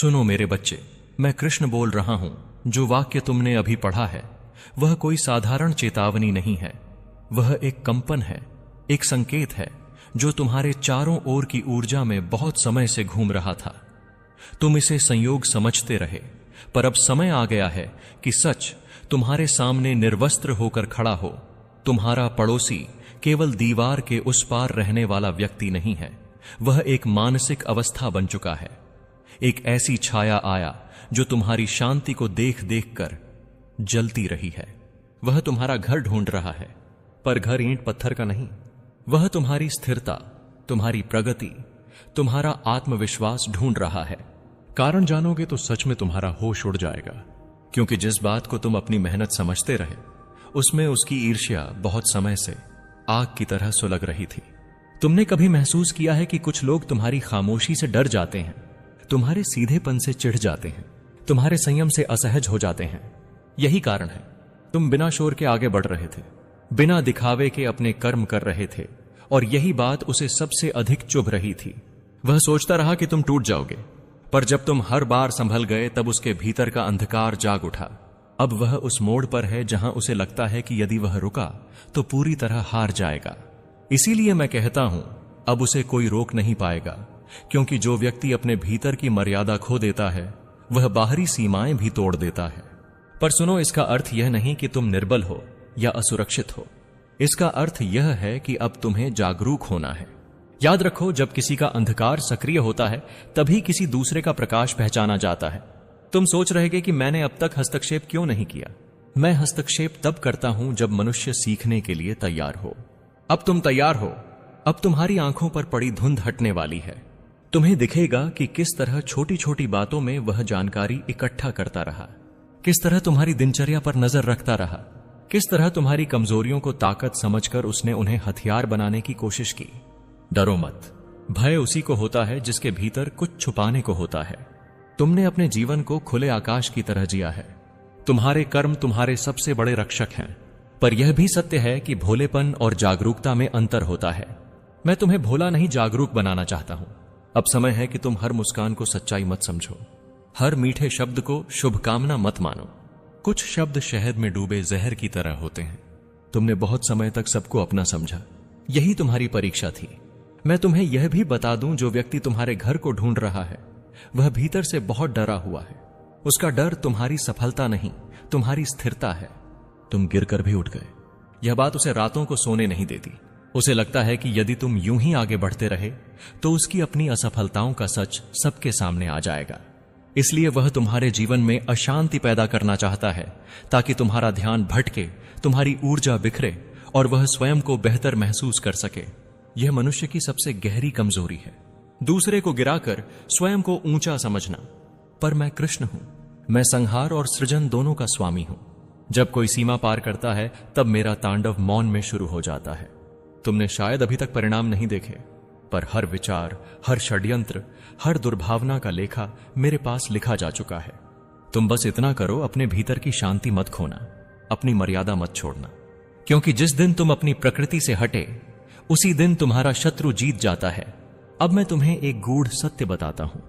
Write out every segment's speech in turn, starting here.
सुनो मेरे बच्चे, मैं कृष्ण बोल रहा हूं। जो वाक्य तुमने अभी पढ़ा है वह कोई साधारण चेतावनी नहीं है। वह एक कंपन है, एक संकेत है जो तुम्हारे चारों ओर की ऊर्जा में बहुत समय से घूम रहा था। तुम इसे संयोग समझते रहे, पर अब समय आ गया है कि सच तुम्हारे सामने निर्वस्त्र होकर खड़ा हो। तुम्हारा पड़ोसी केवल दीवार के उस पार रहने वाला व्यक्ति नहीं है, वह एक मानसिक अवस्था बन चुका है। एक ऐसी छाया आया जो तुम्हारी शांति को देख देख कर जलती रही है। वह तुम्हारा घर ढूंढ रहा है, पर घर ईंट पत्थर का नहीं। वह तुम्हारी स्थिरता, तुम्हारी प्रगति, तुम्हारा आत्मविश्वास ढूंढ रहा है। कारण जानोगे तो सच में तुम्हारा होश उड़ जाएगा, क्योंकि जिस बात को तुम अपनी मेहनत समझते रहे उसमें उसकी ईर्ष्या बहुत समय से आग की तरह सुलग रही थी। तुमने कभी महसूस किया है कि कुछ लोग तुम्हारी खामोशी से डर जाते हैं, तुम्हारे सीधेपन से चिढ़ जाते हैं, तुम्हारे संयम से असहज हो जाते हैं? यही कारण है तुम बिना शोर के आगे बढ़ रहे थे, बिना दिखावे के अपने कर्म कर रहे थे, और यही बात उसे सबसे अधिक चुभ रही थी। वह सोचता रहा कि तुम टूट जाओगे, पर जब तुम हर बार संभल गए तब उसके भीतर का अंधकार जाग उठा। अब वह उस मोड़ पर है जहां उसे लगता है कि यदि वह रुका तो पूरी तरह हार जाएगा। इसीलिए मैं कहता हूं, अब उसे कोई रोक नहीं पाएगा, क्योंकि जो व्यक्ति अपने भीतर की मर्यादा खो देता है वह बाहरी सीमाएं भी तोड़ देता है। पर सुनो, इसका अर्थ यह नहीं कि तुम निर्बल हो या असुरक्षित हो। इसका अर्थ यह है कि अब तुम्हें जागरूक होना है। याद रखो, जब किसी का अंधकार सक्रिय होता है तभी किसी दूसरे का प्रकाश पहचाना जाता है। तुम सोच रहे कि मैंने अब तक हस्तक्षेप क्यों नहीं किया। मैं हस्तक्षेप तब करता हूं जब मनुष्य सीखने के लिए तैयार हो। अब तुम तैयार हो। अब तुम्हारी आंखों पर पड़ी धुंध हटने वाली है। तुम्हें दिखेगा कि किस तरह छोटी छोटी बातों में वह जानकारी इकट्ठा करता रहा, किस तरह तुम्हारी दिनचर्या पर नजर रखता रहा, किस तरह तुम्हारी कमजोरियों को ताकत समझकर उसने उन्हें हथियार बनाने की कोशिश की। डरो मत। भय उसी को होता है जिसके भीतर कुछ छुपाने को होता है। तुमने अपने जीवन को खुले आकाश की तरह जिया है। तुम्हारे कर्म तुम्हारे सबसे बड़े रक्षक हैं, पर यह भी सत्य है कि भोलेपन और जागरूकता में अंतर होता है। मैं तुम्हें भोला नहीं, जागरूक बनाना चाहता हूं। अब समय है कि तुम हर मुस्कान को सच्चाई मत समझो, हर मीठे शब्द को शुभकामना मत मानो। कुछ शब्द शहद में डूबे जहर की तरह होते हैं। तुमने बहुत समय तक सबको अपना समझा, यही तुम्हारी परीक्षा थी। मैं तुम्हें यह भी बता दूं, जो व्यक्ति तुम्हारे घर को ढूंढ रहा है वह भीतर से बहुत डरा हुआ है। उसका डर तुम्हारी सफलता नहीं, तुम्हारी स्थिरता है। तुम गिरकर भी उठ गए, यह बात उसे रातों को सोने नहीं देती। उसे लगता है कि यदि तुम यूं ही आगे बढ़ते रहे तो उसकी अपनी असफलताओं का सच सबके सामने आ जाएगा। इसलिए वह तुम्हारे जीवन में अशांति पैदा करना चाहता है, ताकि तुम्हारा ध्यान भटके, तुम्हारी ऊर्जा बिखरे और वह स्वयं को बेहतर महसूस कर सके। यह मनुष्य की सबसे गहरी कमजोरी है, दूसरे को गिराकर स्वयं को ऊंचा समझना। पर मैं कृष्ण हूं, मैं संहार और सृजन दोनों का स्वामी हूं। जब कोई सीमा पार करता है तब मेरा तांडव मौन में शुरू हो जाता है। तुमने शायद अभी तक परिणाम नहीं देखे, पर हर विचार, हर षड्यंत्र, हर दुर्भावना का लेखा मेरे पास लिखा जा चुका है। तुम बस इतना करो, अपने भीतर की शांति मत खोना, अपनी मर्यादा मत छोड़ना, क्योंकि जिस दिन तुम अपनी प्रकृति से हटे उसी दिन तुम्हारा शत्रु जीत जाता है। अब मैं तुम्हें एक गूढ़ सत्य बताता हूं।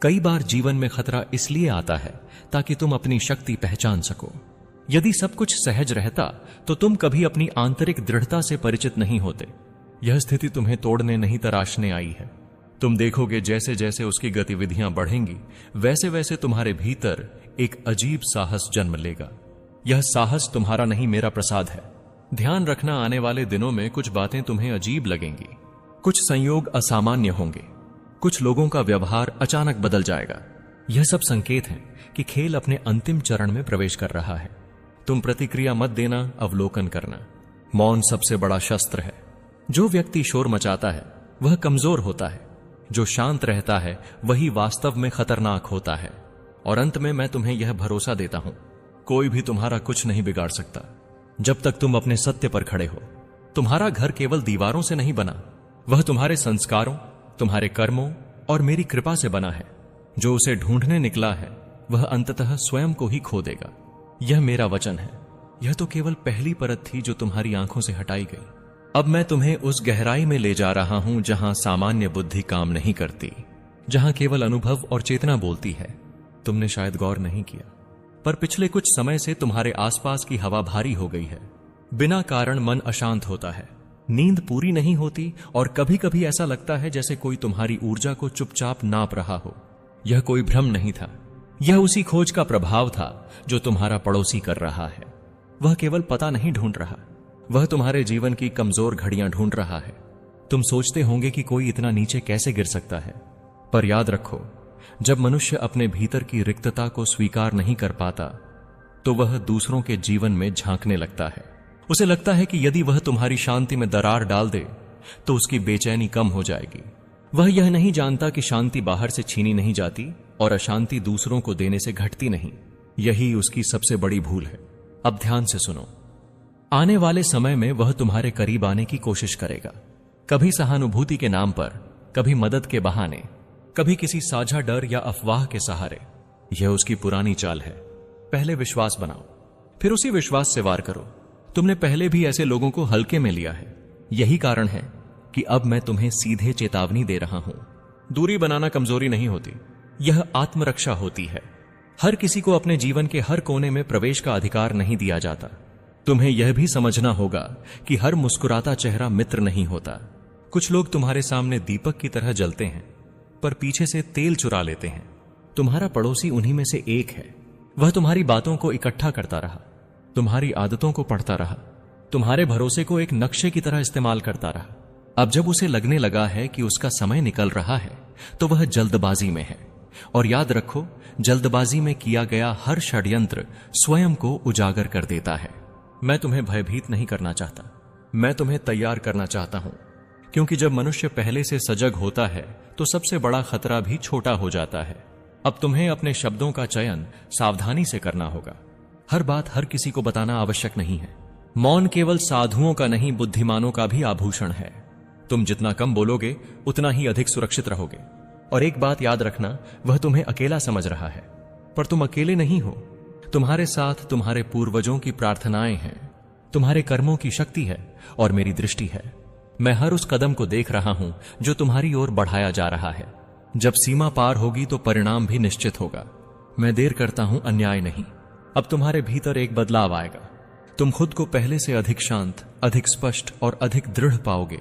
कई बार जीवन में खतरा इसलिए आता है ताकि तुम अपनी शक्ति पहचान सको। यदि सब कुछ सहज रहता तो तुम कभी अपनी आंतरिक दृढ़ता से परिचित नहीं होते। यह स्थिति तुम्हें तोड़ने नहीं, तराशने आई है। तुम देखोगे जैसे जैसे उसकी गतिविधियां बढ़ेंगी वैसे वैसे तुम्हारे भीतर एक अजीब साहस जन्म लेगा। यह साहस तुम्हारा नहीं, मेरा प्रसाद है। ध्यान रखना, आने वाले दिनों में कुछ बातें तुम्हें अजीब लगेंगी, कुछ संयोग असामान्य होंगे, कुछ लोगों का व्यवहार अचानक बदल जाएगा। यह सब संकेत हैं कि खेल अपने अंतिम चरण में प्रवेश कर रहा है। तुम प्रतिक्रिया मत देना, अवलोकन करना। मौन सबसे बड़ा शस्त्र है। जो व्यक्ति शोर मचाता है वह कमजोर होता है, जो शांत रहता है वही वास्तव में खतरनाक होता है। और अंत में मैं तुम्हें यह भरोसा देता हूं, कोई भी तुम्हारा कुछ नहीं बिगाड़ सकता जब तक तुम अपने सत्य पर खड़े हो। तुम्हारा घर केवल दीवारों से नहीं बना, वह तुम्हारे संस्कारों, तुम्हारे कर्मों और मेरी कृपा से बना है। जो उसे ढूंढने निकला है वह अंततः स्वयं को ही खो देगा। यह मेरा वचन है। यह तो केवल पहली परत थी जो तुम्हारी आंखों से हटाई गई। अब मैं तुम्हें उस गहराई में ले जा रहा हूं जहां सामान्य बुद्धि काम नहीं करती। जहां केवल अनुभव और चेतना बोलती है। तुमने शायद गौर नहीं किया, पर पिछले कुछ समय से तुम्हारे आसपास की हवा भारी हो गई है। बिना कारण मन अशांत होता है, नींद पूरी नहीं होती और कभी कभी ऐसा लगता है जैसे कोई तुम्हारी ऊर्जा को चुपचाप नाप रहा हो। यह कोई भ्रम नहीं था, यह उसी खोज का प्रभाव था जो तुम्हारा पड़ोसी कर रहा है। वह केवल पता नहीं ढूंढ रहा, वह तुम्हारे जीवन की कमजोर घड़ियां ढूंढ रहा है। तुम सोचते होंगे कि कोई इतना नीचे कैसे गिर सकता है, पर याद रखो, जब मनुष्य अपने भीतर की रिक्तता को स्वीकार नहीं कर पाता तो वह दूसरों के जीवन में झांकने लगता है। उसे लगता है कि यदि वह तुम्हारी शांति में दरार डाल दे तो उसकी बेचैनी कम हो जाएगी। वह यह नहीं जानता कि शांति बाहर से छीनी नहीं जाती और अशांति दूसरों को देने से घटती नहीं। यही उसकी सबसे बड़ी भूल है। अब ध्यान से सुनो। आने वाले समय में वह तुम्हारे करीब आने की कोशिश करेगा, कभी सहानुभूति के नाम पर, कभी मदद के बहाने, कभी किसी साझा डर या अफवाह के सहारे। यह उसकी पुरानी चाल है। पहले विश्वास बनाओ, फिर उसी विश्वास से वार करो। तुमने पहले भी ऐसे लोगों को हल्के में लिया है। यही कारण है कि अब मैं तुम्हें सीधे चेतावनी दे रहा हूं। दूरी बनाना कमजोरी नहीं होती, यह आत्मरक्षा होती है। हर किसी को अपने जीवन के हर कोने में प्रवेश का अधिकार नहीं दिया जाता। तुम्हें यह भी समझना होगा कि हर मुस्कुराता चेहरा मित्र नहीं होता। कुछ लोग तुम्हारे सामने दीपक की तरह जलते हैं, पर पीछे से तेल चुरा लेते हैं। तुम्हारा पड़ोसी उन्हीं में से एक है। वह तुम्हारी बातों को इकट्ठा करता रहा, तुम्हारी आदतों को पढ़ता रहा, तुम्हारे भरोसे को एक नक्शे की तरह इस्तेमाल करता रहा। अब जब उसे लगने लगा है कि उसका समय निकल रहा है तो वह जल्दबाजी में है। और याद रखो, जल्दबाजी में किया गया हर षड्यंत्र स्वयं को उजागर कर देता है। मैं तुम्हें भयभीत नहीं करना चाहता, मैं तुम्हें तैयार करना चाहता हूं, क्योंकि जब मनुष्य पहले से सजग होता है तो सबसे बड़ा खतरा भी छोटा हो जाता है। अब तुम्हें अपने शब्दों का चयन सावधानी से करना होगा। हर बात हर किसी को बताना आवश्यक नहीं है। मौन केवल साधुओं का नहीं, बुद्धिमानों का भी आभूषण है। तुम जितना कम बोलोगे उतना ही अधिक सुरक्षित रहोगे। और एक बात याद रखना, वह तुम्हें अकेला समझ रहा है, पर तुम अकेले नहीं हो। तुम्हारे साथ तुम्हारे पूर्वजों की प्रार्थनाएं हैं, तुम्हारे कर्मों की शक्ति है और मेरी दृष्टि है। मैं हर उस कदम को देख रहा हूं जो तुम्हारी ओर बढ़ाया जा रहा है। जब सीमा पार होगी तो परिणाम भी निश्चित होगा। मैं देर करता हूं, अन्याय नहीं। अब तुम्हारे भीतर एक बदलाव आएगा। तुम खुद को पहले से अधिक शांत, अधिक स्पष्ट और अधिक दृढ़ पाओगे।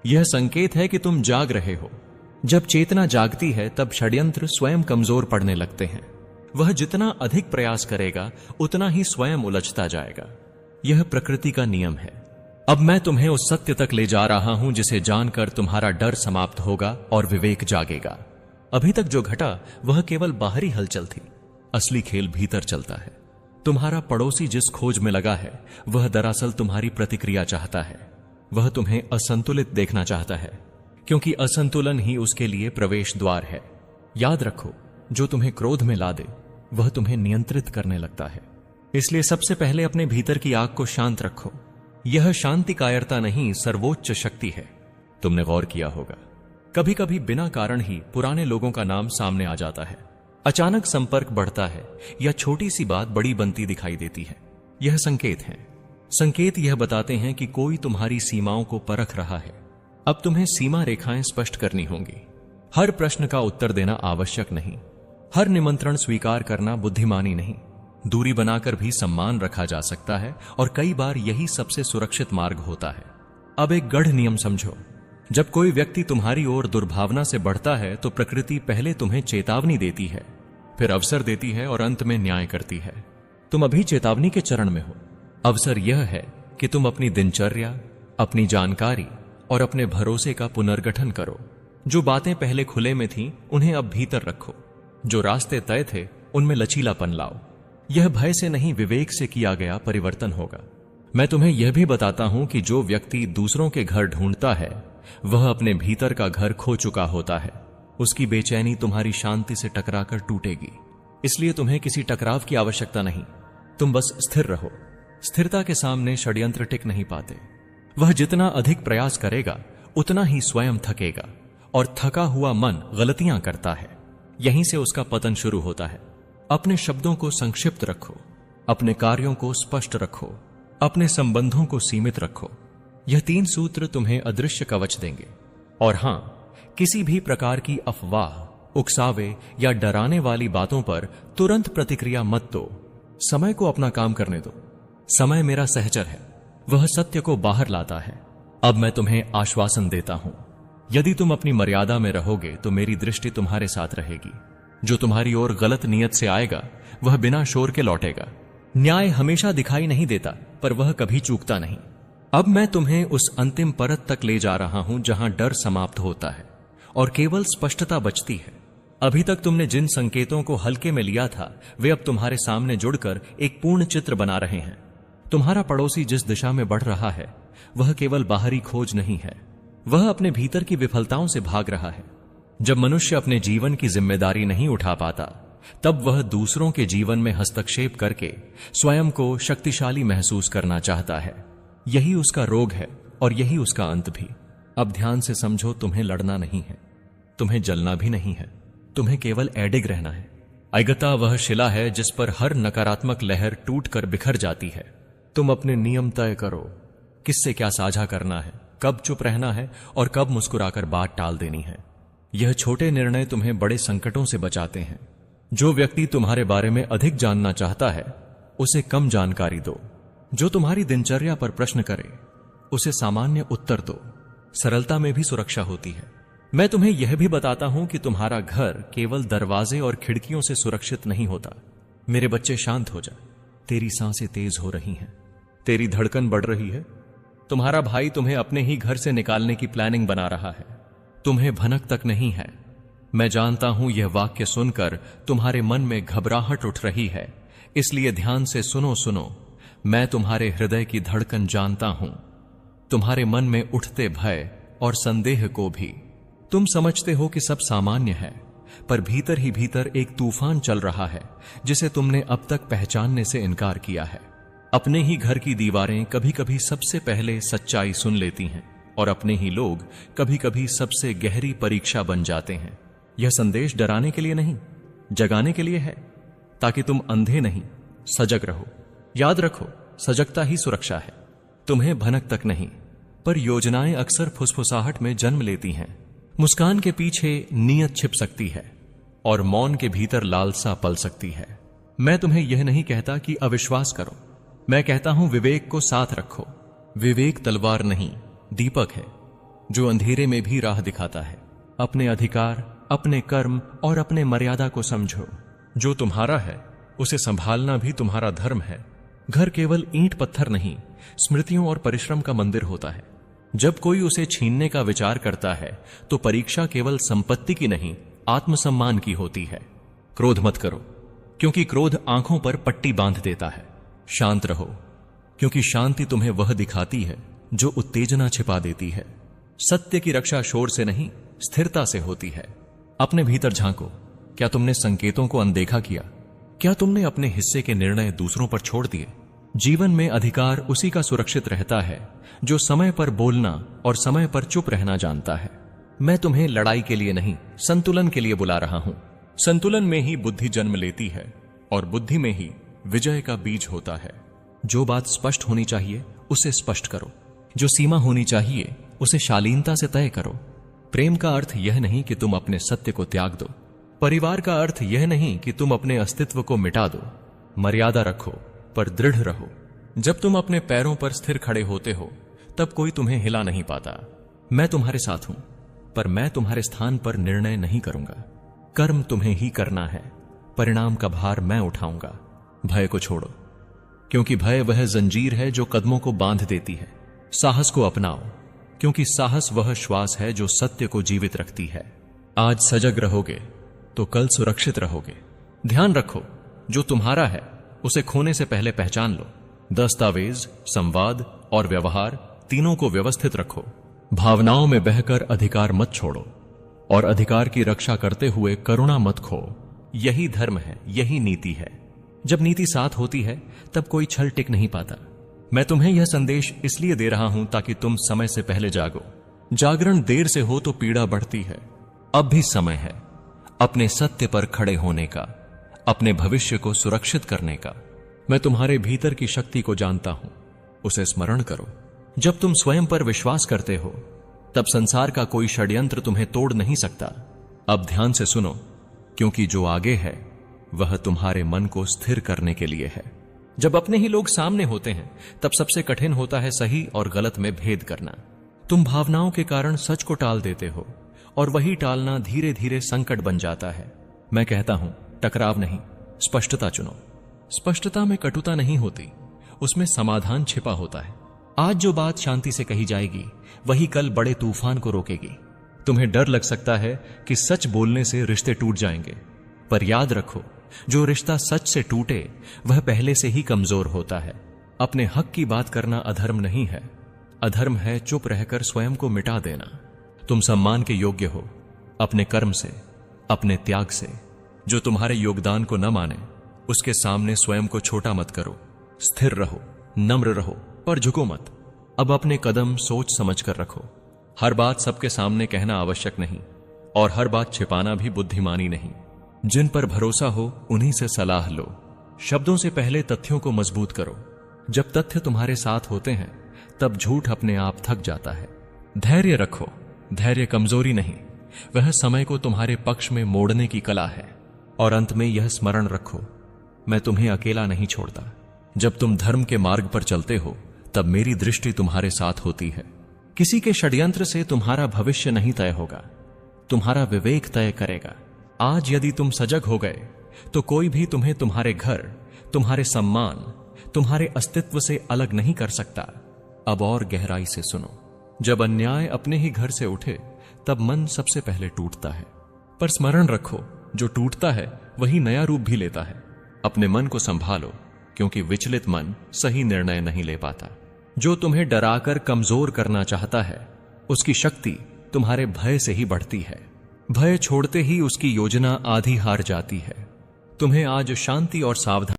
यह संकेत है कि तुम जाग रहे हो। जब चेतना जागती है तब षड्यंत्र स्वयं कमजोर पड़ने लगते हैं। वह जितना अधिक प्रयास करेगा उतना ही स्वयं उलझता जाएगा। यह प्रकृति का नियम है। अब मैं तुम्हें उस सत्य तक ले जा रहा हूं जिसे जानकर तुम्हारा डर समाप्त होगा और विवेक जागेगा। अभी तक जो घटा वह केवल बाहरी हलचल थी, असली खेल भीतर चलता है। तुम्हारा पड़ोसी जिस खोज में लगा है वह दरअसल तुम्हारी प्रतिक्रिया चाहता है। वह तुम्हें असंतुलित देखना चाहता है, क्योंकि असंतुलन ही उसके लिए प्रवेश द्वार है। याद रखो, जो तुम्हें क्रोध में ला दे वह तुम्हें नियंत्रित करने लगता है। इसलिए सबसे पहले अपने भीतर की आग को शांत रखो। यह शांति कायरता नहीं, सर्वोच्च शक्ति है। तुमने गौर किया होगा, कभी कभी बिना कारण ही पुराने लोगों का नाम सामने आ जाता है। अचानक संपर्क बढ़ता है या छोटी सी बात बड़ी बनती दिखाई देती है। यह संकेत है। संकेत यह बताते हैं कि कोई तुम्हारी सीमाओं को परख रहा है। अब तुम्हें सीमा रेखाएं स्पष्ट करनी होंगी। हर प्रश्न का उत्तर देना आवश्यक नहीं, हर निमंत्रण स्वीकार करना बुद्धिमानी नहीं। दूरी बनाकर भी सम्मान रखा जा सकता है और कई बार यही सबसे सुरक्षित मार्ग होता है। अब एक गढ़ नियम समझो। जब कोई व्यक्ति तुम्हारी ओर दुर्भावना से बढ़ता है तो प्रकृति पहले तुम्हें चेतावनी देती है, फिर अवसर देती है और अंत में न्याय करती है। तुम अभी चेतावनी के चरण में हो। अवसर यह है कि तुम अपनी दिनचर्या, अपनी जानकारी और अपने भरोसे का पुनर्गठन करो। जो बातें पहले खुले में थीं उन्हें अब भीतर रखो। जो रास्ते तय थे उनमें लचीलापन लाओ। यह भय से नहीं, विवेक से किया गया परिवर्तन होगा। मैं तुम्हें यह भी बताता हूं कि जो व्यक्ति दूसरों के घर ढूंढता है वह अपने भीतर का घर खो चुका होता है। उसकी बेचैनी तुम्हारी शांति से टकराकर टूटेगी। इसलिए तुम्हें किसी टकराव की आवश्यकता नहीं, तुम बस स्थिर रहो। स्थिरता के सामने षड्यंत्र टिक नहीं पाते। वह जितना अधिक प्रयास करेगा उतना ही स्वयं थकेगा, और थका हुआ मन गलतियां करता है। यहीं से उसका पतन शुरू होता है। अपने शब्दों को संक्षिप्त रखो, अपने कार्यों को स्पष्ट रखो, अपने संबंधों को सीमित रखो। यह 3 सूत्र तुम्हें अदृश्य कवच देंगे। और हां, किसी भी प्रकार की अफवाह, उकसावे या डराने वाली बातों पर तुरंत प्रतिक्रिया मत दो। समय को अपना काम करने दो। समय मेरा सहचर है, वह सत्य को बाहर लाता है। अब मैं तुम्हें आश्वासन देता हूं, यदि तुम अपनी मर्यादा में रहोगे तो मेरी दृष्टि तुम्हारे साथ रहेगी। जो तुम्हारी ओर गलत नियत से आएगा वह बिना शोर के लौटेगा। न्याय हमेशा दिखाई नहीं देता, पर वह कभी चूकता नहीं। अब मैं तुम्हें उस अंतिम परत तक ले जा रहा हूं जहां डर समाप्त होता है और केवल स्पष्टता बचती है। अभी तक तुमने जिन संकेतों को हल्के में लिया था वे अब तुम्हारे सामने जुड़कर एक पूर्ण चित्र बना रहे हैं। तुम्हारा पड़ोसी जिस दिशा में बढ़ रहा है वह केवल बाहरी खोज नहीं है, वह अपने भीतर की विफलताओं से भाग रहा है। जब मनुष्य अपने जीवन की जिम्मेदारी नहीं उठा पाता तब वह दूसरों के जीवन में हस्तक्षेप करके स्वयं को शक्तिशाली महसूस करना चाहता है। यही उसका रोग है और यही उसका अंत भी। अब ध्यान से समझो, तुम्हें लड़ना नहीं है, तुम्हें जलना भी नहीं है, तुम्हें केवल एडिग रहना है। अगता वह शिला है जिस पर हर नकारात्मक लहर टूट कर बिखर जाती है। तुम अपने नियम तय करो, किससे क्या साझा करना है, कब चुप रहना है और कब मुस्कुराकर बात टाल देनी है। यह छोटे निर्णय तुम्हें बड़े संकटों से बचाते हैं। जो व्यक्ति तुम्हारे बारे में अधिक जानना चाहता है उसे कम जानकारी दो। जो तुम्हारी दिनचर्या पर प्रश्न करे उसे सामान्य उत्तर दो। सरलता में भी सुरक्षा होती है। मैं तुम्हें यह भी बताता हूं कि तुम्हारा घर केवल दरवाजे और खिड़कियों से सुरक्षित नहीं होता। मेरे बच्चे, शांत हो जा। तेरी सांसें तेज हो रही हैं, तेरी धड़कन बढ़ रही है। तुम्हारा भाई तुम्हें अपने ही घर से निकालने की प्लानिंग बना रहा है। तुम्हें भनक तक नहीं है। मैं जानता हूं यह वाक्य सुनकर तुम्हारे मन में घबराहट उठ रही है, इसलिए ध्यान से सुनो। मैं तुम्हारे हृदय की धड़कन जानता हूं, तुम्हारे मन में उठते भय और संदेह को भी। तुम समझते हो कि सब सामान्य है, पर भीतर ही भीतर एक तूफान चल रहा है जिसे तुमने अब तक पहचानने से इनकार किया है। अपने ही घर की दीवारें कभी कभी सबसे पहले सच्चाई सुन लेती हैं और अपने ही लोग कभी कभी सबसे गहरी परीक्षा बन जाते हैं। यह संदेश डराने के लिए नहीं, जगाने के लिए है, ताकि तुम अंधे नहीं, सजग रहो। याद रखो, सजगता ही सुरक्षा है। तुम्हें भनक तक नहीं, पर योजनाएं अक्सर फुसफुसाहट में जन्म लेती हैं। मुस्कान के पीछे नीयत छिप सकती है और मौन के भीतर लालसा पल सकती है। मैं तुम्हें यह नहीं कहता कि अविश्वास करो, मैं कहता हूं विवेक को साथ रखो। विवेक तलवार नहीं, दीपक है जो अंधेरे में भी राह दिखाता है। अपने अधिकार, अपने कर्म और अपने मर्यादा को समझो। जो तुम्हारा है उसे संभालना भी तुम्हारा धर्म है। घर केवल ईंट पत्थर नहीं, स्मृतियों और परिश्रम का मंदिर होता है। जब कोई उसे छीनने का विचार करता है तो परीक्षा केवल संपत्ति की नहीं, आत्मसम्मान की होती है। क्रोध मत करो, क्योंकि क्रोध आंखों पर पट्टी बांध देता है। शांत रहो, क्योंकि शांति तुम्हें वह दिखाती है जो उत्तेजना छिपा देती है। सत्य की रक्षा शोर से नहीं, स्थिरता से होती है। अपने भीतर झांको। क्या तुमने संकेतों को अनदेखा किया? क्या तुमने अपने हिस्से के निर्णय दूसरों पर छोड़ दिए? जीवन में अधिकार उसी का सुरक्षित रहता है जो समय पर बोलना और समय पर चुप रहना जानता है। मैं तुम्हें लड़ाई के लिए नहीं, संतुलन के लिए बुला रहा हूं। संतुलन में ही बुद्धि जन्म लेती है और बुद्धि में ही विजय का बीज होता है। जो बात स्पष्ट होनी चाहिए उसे स्पष्ट करो, जो सीमा होनी चाहिए उसे शालीनता से तय करो। प्रेम का अर्थ यह नहीं कि तुम अपने सत्य को त्याग दो। परिवार का अर्थ यह नहीं कि तुम अपने अस्तित्व को मिटा दो। मर्यादा रखो पर दृढ़ रहो। जब तुम अपने पैरों पर स्थिर खड़े होते हो तब कोई तुम्हें हिला नहीं पाता। मैं तुम्हारे साथ हूं, पर मैं तुम्हारे स्थान पर निर्णय नहीं करूंगा। कर्म तुम्हें ही करना है, परिणाम का भार मैं उठाऊंगा। भय को छोड़ो, क्योंकि भय वह जंजीर है जो कदमों को बांध देती है। साहस को अपनाओ, क्योंकि साहस वह श्वास है जो सत्य को जीवित रखती है। आज सजग रहोगे तो कल सुरक्षित रहोगे। ध्यान रखो, जो तुम्हारा है उसे खोने से पहले पहचान लो। दस्तावेज, संवाद और व्यवहार तीनों को व्यवस्थित रखो। भावनाओं में बहकर अधिकार मत छोड़ो और अधिकार की रक्षा करते हुए करुणा मत खो। यही धर्म है, यही नीति है। जब नीति साथ होती है तब कोई छल टिक नहीं पाता। मैं तुम्हें यह संदेश इसलिए दे रहा हूं ताकि तुम समय से पहले जागो। जागरण देर से हो तो पीड़ा बढ़ती है। अब भी समय है अपने सत्य पर खड़े होने का, अपने भविष्य को सुरक्षित करने का। मैं तुम्हारे भीतर की शक्ति को जानता हूं, उसे स्मरण करो। जब तुम स्वयं पर विश्वास करते हो तब संसार का कोई षड्यंत्र तुम्हें तोड़ नहीं सकता। अब ध्यान से सुनो, क्योंकि जो आगे है वह तुम्हारे मन को स्थिर करने के लिए है। जब अपने ही लोग सामने होते हैं तब सबसे कठिन होता है सही और गलत में भेद करना। तुम भावनाओं के कारण सच को टाल देते हो और वही टालना धीरे धीरे संकट बन जाता है। मैं कहता हूं, टकराव नहीं, स्पष्टता चुनो। स्पष्टता में कटुता नहीं होती, उसमें समाधान छिपा होता है। आज जो बात शांति से कही जाएगी वही कल बड़े तूफान को रोकेगी। तुम्हें डर लग सकता है कि सच बोलने से रिश्ते टूट जाएंगे, पर याद रखो, जो रिश्ता सच से टूटे वह पहले से ही कमजोर होता है। अपने हक की बात करना अधर्म नहीं है, अधर्म है चुप रहकर स्वयं को मिटा देना। तुम सम्मान के योग्य हो, अपने कर्म से, अपने त्याग से। जो तुम्हारे योगदान को न माने उसके सामने स्वयं को छोटा मत करो। स्थिर रहो, नम्र रहो, पर झुको मत। अब अपने कदम सोच समझ कर रखो। हर बात सबके सामने कहना आवश्यक नहीं और हर बात छिपाना भी बुद्धिमानी नहीं। जिन पर भरोसा हो उन्हीं से सलाह लो। शब्दों से पहले तथ्यों को मजबूत करो। जब तथ्य तुम्हारे साथ होते हैं तब झूठ अपने आप थक जाता है। धैर्य रखो, धैर्य कमजोरी नहीं, वह समय को तुम्हारे पक्ष में मोड़ने की कला है। और अंत में यह स्मरण रखो, मैं तुम्हें अकेला नहीं छोड़ता। जब तुम धर्म के मार्ग पर चलते हो तब मेरी दृष्टि तुम्हारे साथ होती है। किसी के षड्यंत्र से तुम्हारा भविष्य नहीं तय होगा, तुम्हारा विवेक तय करेगा। आज यदि तुम सजग हो गए तो कोई भी तुम्हें तुम्हारे घर, तुम्हारे सम्मान, तुम्हारे अस्तित्व से अलग नहीं कर सकता। अब और गहराई से सुनो, जब अन्याय अपने ही घर से उठे तब मन सबसे पहले टूटता है, पर स्मरण रखो, जो टूटता है वही नया रूप भी लेता है। अपने मन को संभालो, क्योंकि विचलित मन सही निर्णय नहीं ले पाता। जो तुम्हें डराकर कमजोर करना चाहता है उसकी शक्ति तुम्हारे भय से ही बढ़ती है। भय छोड़ते ही उसकी योजना आधी हार जाती है। तुम्हें आज शांति और सावधानी